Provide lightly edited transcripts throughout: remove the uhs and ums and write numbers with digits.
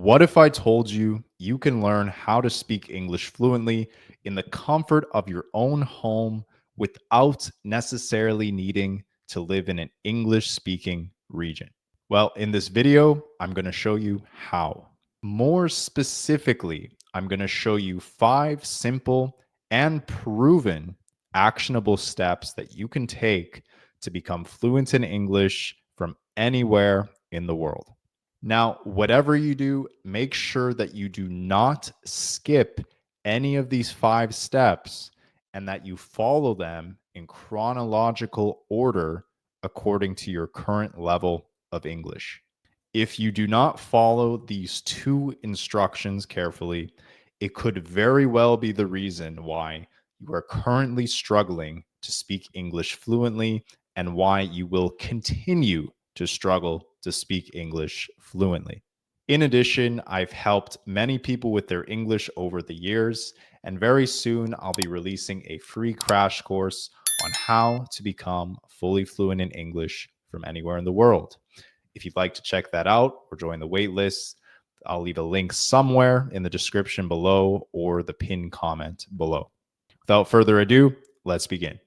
What if I told you you can learn how to speak English fluently in the comfort of your own home without necessarily needing to live in an English speaking region? Well, in this video, I'm going to show you how. More specifically, I'm going to show you 5 simple and proven actionable steps that you can take to become fluent in English from anywhere in the world. Now, whatever you do, make sure that you do not skip any of these 5 steps and that you follow them in chronological order according to your current level of English. If you do not follow these 2 instructions carefully, it could very well be the reason why you are currently struggling to speak English fluently and why you will continue to struggle to speak English fluently. In addition, I've helped many people with their English over the years, and very soon I'll be releasing a free crash course on how to become fully fluent in English from anywhere in the world. If you'd like to check that out or join the waitlist, I'll leave a link somewhere in the description below or the pinned comment below. Without further ado, let's begin.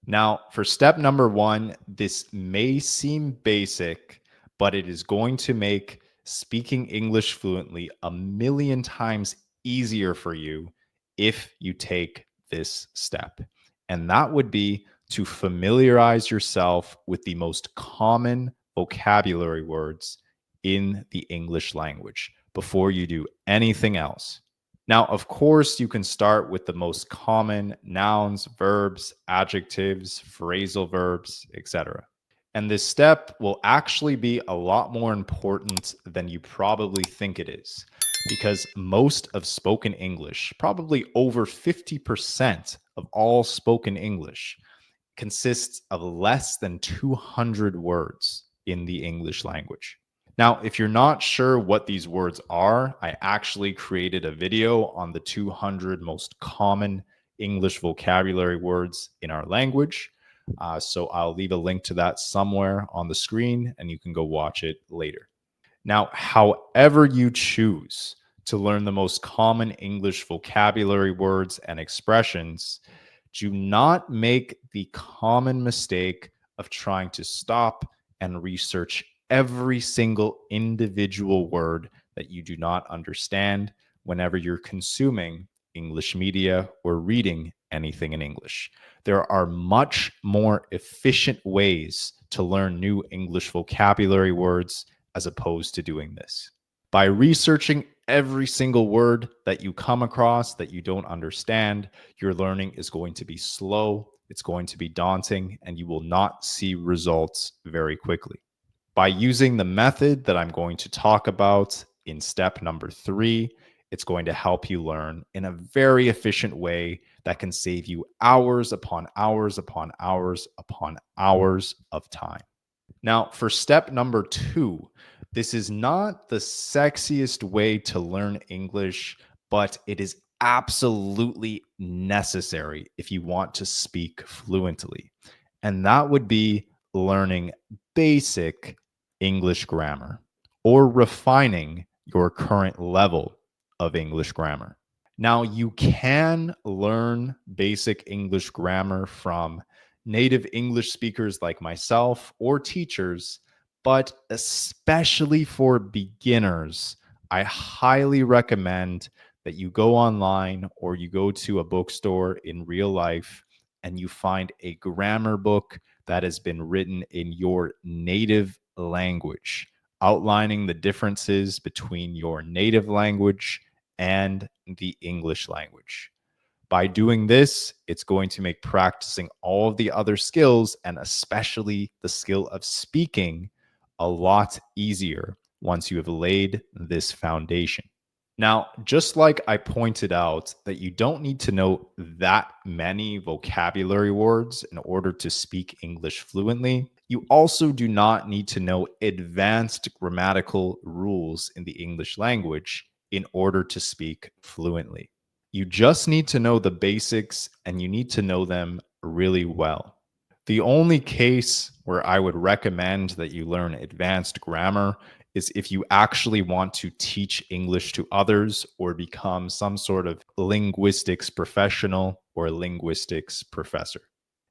Now, for step number 1, this may seem basic, but it is going to make speaking English fluently a million times easier for you if you take this step. And that would be to familiarize yourself with the most common vocabulary words in the English language before you do anything else. Now, of course, you can start with the most common nouns, verbs, adjectives, phrasal verbs, etc. And this step will actually be a lot more important than you probably think it is, because most of spoken English, probably over 50% of all spoken English, consists of less than 200 words in the English language. Now, if you're not sure what these words are, I actually created a video on the 200 most common English vocabulary words in our language. So I'll leave a link to that somewhere on the screen and you can go watch it later. Now, however you choose to learn the most common English vocabulary words and expressions, do not make the common mistake of trying to stop and research every single individual word that you do not understand whenever you're consuming English media or reading anything in English. There are much more efficient ways to learn new English vocabulary words as opposed to doing this. By researching every single word that you come across that you don't understand, your learning is going to be slow, it's going to be daunting, and you will not see results very quickly. By using the method that I'm going to talk about in step number 3, it's going to help you learn in a very efficient way that can save you hours upon hours upon hours upon hours of time. Now, for step number 2, this is not the sexiest way to learn English, but it is absolutely necessary if you want to speak fluently. And that would be learning basic English grammar or refining your current level of English grammar. Now, you can learn basic English grammar from native English speakers like myself or teachers, but especially for beginners, I highly recommend that you go online or you go to a bookstore in real life and you find a grammar book that has been written in your native language, outlining the differences between your native language and the English language. By doing this, it's going to make practicing all of the other skills, and especially the skill of speaking, a lot easier once you have laid this foundation. Now, just like I pointed out that you don't need to know that many vocabulary words in order to speak English fluently, you also do not need to know advanced grammatical rules in the English language in order to speak fluently. You just need to know the basics and you need to know them really well. The only case where I would recommend that you learn advanced grammar is if you actually want to teach English to others or become some sort of linguistics professional or linguistics professor.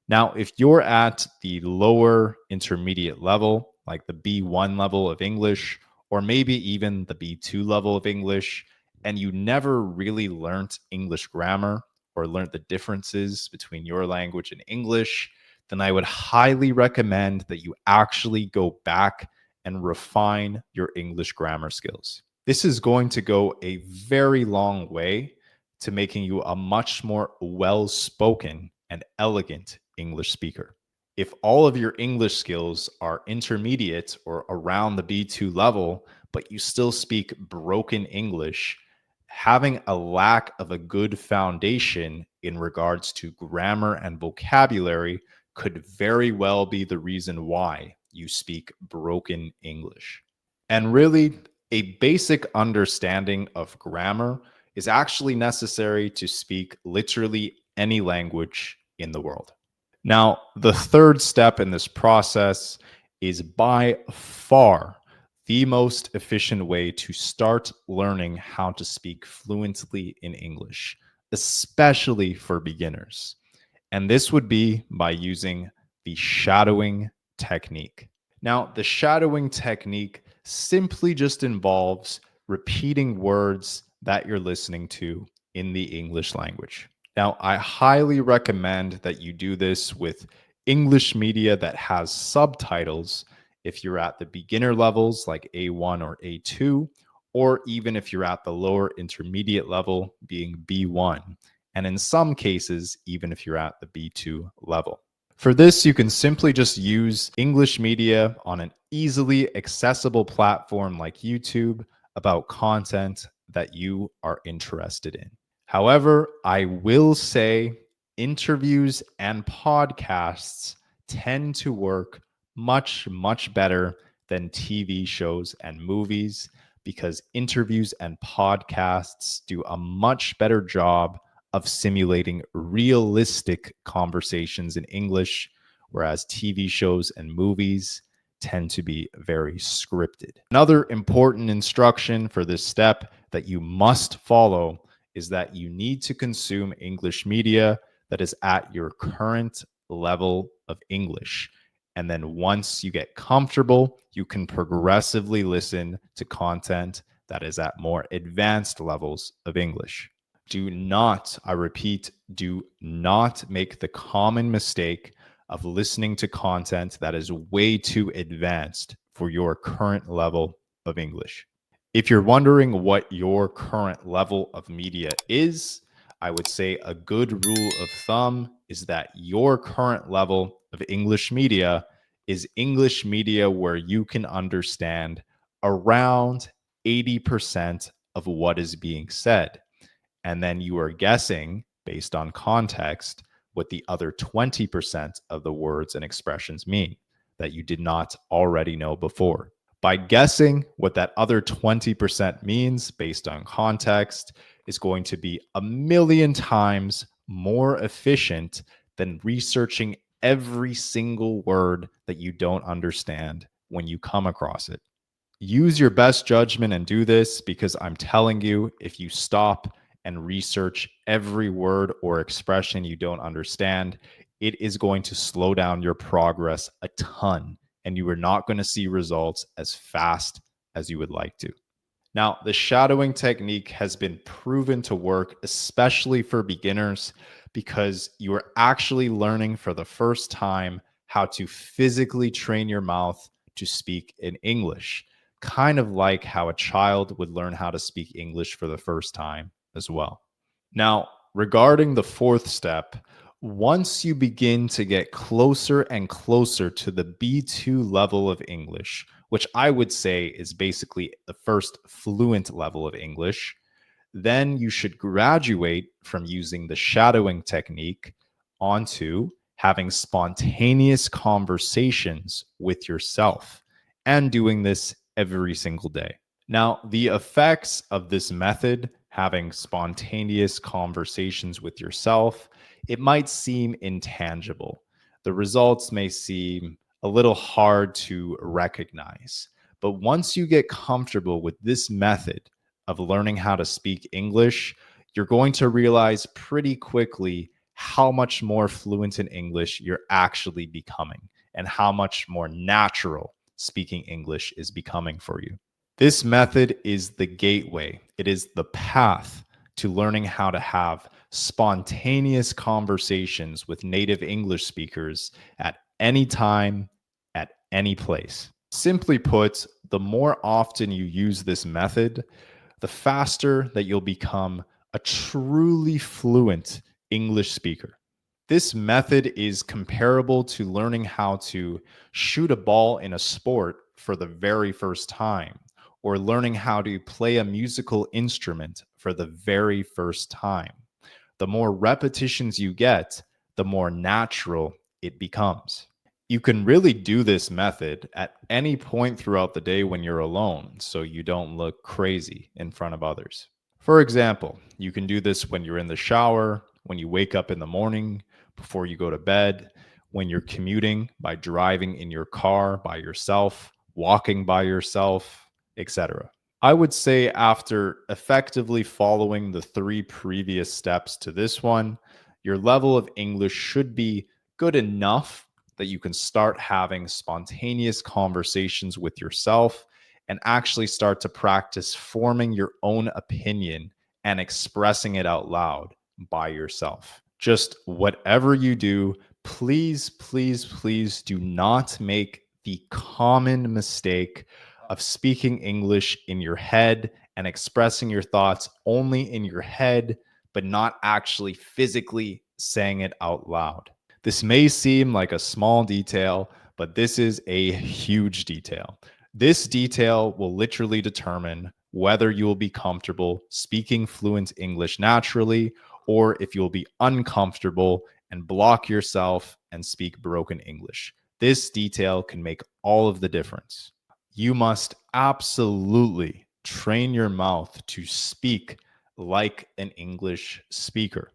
Now, if you're at the lower intermediate level, like the B1 level of English, or maybe even the B2 level of English, and you never really learned English grammar or learned the differences between your language and English, then I would highly recommend that you actually go back and refine your English grammar skills. This is going to go a very long way to making you a much more well spoken and elegant English speaker. If all of your English skills are intermediate or around the B2 level, but you still speak broken English, having a lack of a good foundation in regards to grammar and vocabulary could very well be the reason why you speak broken English. And really, a basic understanding of grammar is actually necessary to speak literally any language in the world. Now, the third step in this process is by far the most efficient way to start learning how to speak fluently in English, especially for beginners. And this would be by using the shadowing technique. Now, the shadowing technique simply just involves repeating words that you're listening to in the English language. Now, I highly recommend that you do this with English media that has subtitles if you're at the beginner levels like A1 or A2, or even if you're at the lower intermediate level being B1, and in some cases, even if you're at the B2 level. For this, you can simply just use English media on an easily accessible platform like YouTube about content that you are interested in. However, I will say interviews and podcasts tend to work much, much better than TV shows and movies because interviews and podcasts do a much better job of simulating realistic conversations in English, whereas TV shows and movies tend to be very scripted. Another important instruction for this step that you must follow is that you need to consume English media that is at your current level of English. And then once you get comfortable, you can progressively listen to content that is at more advanced levels of English. Do not, I repeat, do not make the common mistake of listening to content that is way too advanced for your current level of English. If you're wondering what your current level of media is, I would say a good rule of thumb is that your current level of English media is English media where you can understand around 80% of what is being said. And then you are guessing based on context what the other 20% of the words and expressions mean that you did not already know before. By guessing what that other 20% means based on context is going to be a million times more efficient than researching every single word that you don't understand when you come across it. Use your best judgment and do this because I'm telling you, if you stop and research every word or expression you don't understand, it is going to slow down your progress a ton, and you are not going to see results as fast as you would like to. Now, the shadowing technique has been proven to work, especially for beginners, because you are actually learning for the first time how to physically train your mouth to speak in English, kind of like how a child would learn how to speak English for the first time as well. Now, regarding the fourth step, once you begin to get closer and closer to the B2 level of English, which I would say is basically the first fluent level of English, then you should graduate from using the shadowing technique onto having spontaneous conversations with yourself and doing this every single day. Now, the effects of this method, having spontaneous conversations with yourself, it might seem intangible. The results may seem a little hard to recognize. But once you get comfortable with this method of learning how to speak English, you're going to realize pretty quickly how much more fluent in English you're actually becoming and how much more natural speaking English is becoming for you. This method is the gateway, it is the path to learning how to have spontaneous conversations with native English speakers at any time, at any place. Simply put, the more often you use this method, the faster that you'll become a truly fluent English speaker. This method is comparable to learning how to shoot a ball in a sport for the very first time, or learning how to play a musical instrument for the very first time. The more repetitions you get, the more natural it becomes. You can really do this method at any point throughout the day when you're alone, so you don't look crazy in front of others. For example, you can do this when you're in the shower, when you wake up in the morning, before you go to bed, when you're commuting by driving in your car by yourself, walking by yourself, etc. I would say after effectively following the three previous steps to this one, your level of English should be good enough that you can start having spontaneous conversations with yourself and actually start to practice forming your own opinion and expressing it out loud by yourself. Just whatever you do, please, please, please do not make the common mistake of speaking English in your head and expressing your thoughts only in your head, but not actually physically saying it out loud. This may seem like a small detail, but this is a huge detail. This detail will literally determine whether you will be comfortable speaking fluent English naturally or if you'll be uncomfortable and block yourself and speak broken English. This detail can make all of the difference. You must absolutely train your mouth to speak like an English speaker.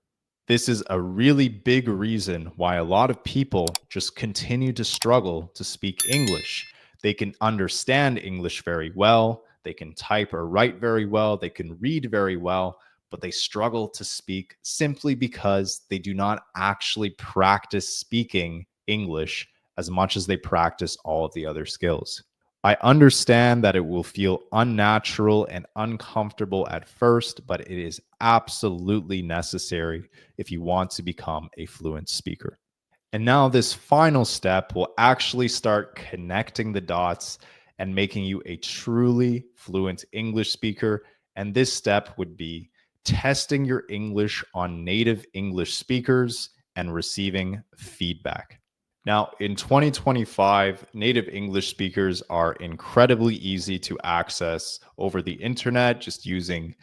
This is a really big reason why a lot of people just continue to struggle to speak English. They can understand English very well, they can type or write very well, they can read very well, but they struggle to speak simply because they do not actually practice speaking English as much as they practice all of the other skills. I understand that it will feel unnatural and uncomfortable at first, but it is absolutely necessary if you want to become a fluent speaker. And now, this final step will actually start connecting the dots and making you a truly fluent English speaker. And this step would be testing your English on native English speakers and receiving feedback. Now, in 2025, native English speakers are incredibly easy to access over the internet just using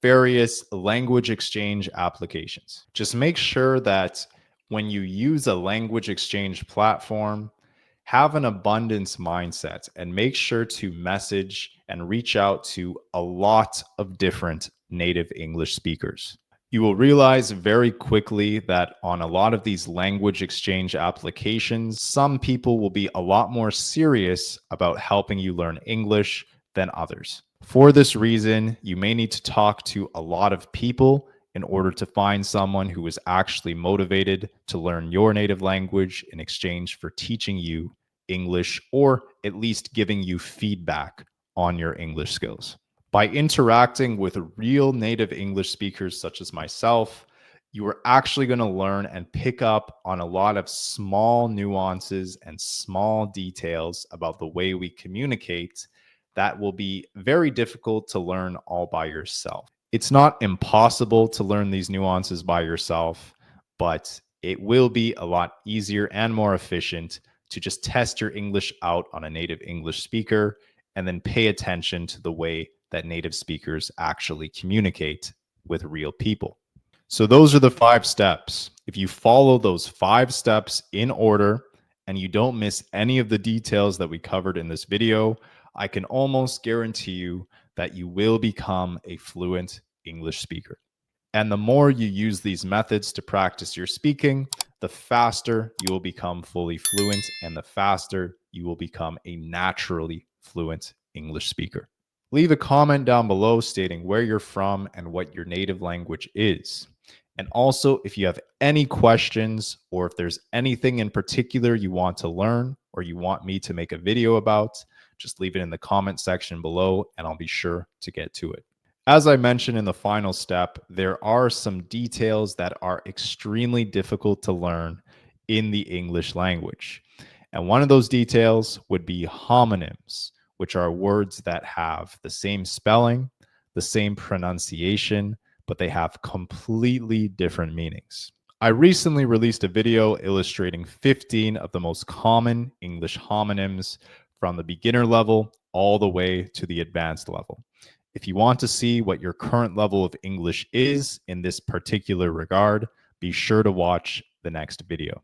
various language exchange applications. Just make sure that when you use a language exchange platform, have an abundance mindset and make sure to message and reach out to a lot of different native English speakers. You will realize very quickly that on a lot of these language exchange applications, some people will be a lot more serious about helping you learn English than others. For this reason, you may need to talk to a lot of people in order to find someone who is actually motivated to learn your native language in exchange for teaching you English or at least giving you feedback on your English skills. By interacting with real native English speakers such as myself, you are actually going to learn and pick up on a lot of small nuances and small details about the way we communicate that will be very difficult to learn all by yourself. It's not impossible to learn these nuances by yourself, but it will be a lot easier and more efficient to just test your English out on a native English speaker and then pay attention to the way that native speakers actually communicate with real people. So, those are the 5 steps. If you follow those 5 steps in order and you don't miss any of the details that we covered in this video, I can almost guarantee you that you will become a fluent English speaker. And the more you use these methods to practice your speaking, the faster you will become fully fluent and the faster you will become a naturally fluent English speaker. Leave a comment down below stating where you're from and what your native language is. And also, if you have any questions or if there's anything in particular you want to learn or you want me to make a video about, just leave it in the comment section below and I'll be sure to get to it. As I mentioned in the final step, there are some details that are extremely difficult to learn in the English language. And one of those details would be homonyms, which are words that have the same spelling, the same pronunciation, but they have completely different meanings. I recently released a video illustrating 15 of the most common English homonyms from the beginner level all the way to the advanced level. If you want to see what your current level of English is in this particular regard, be sure to watch the next video.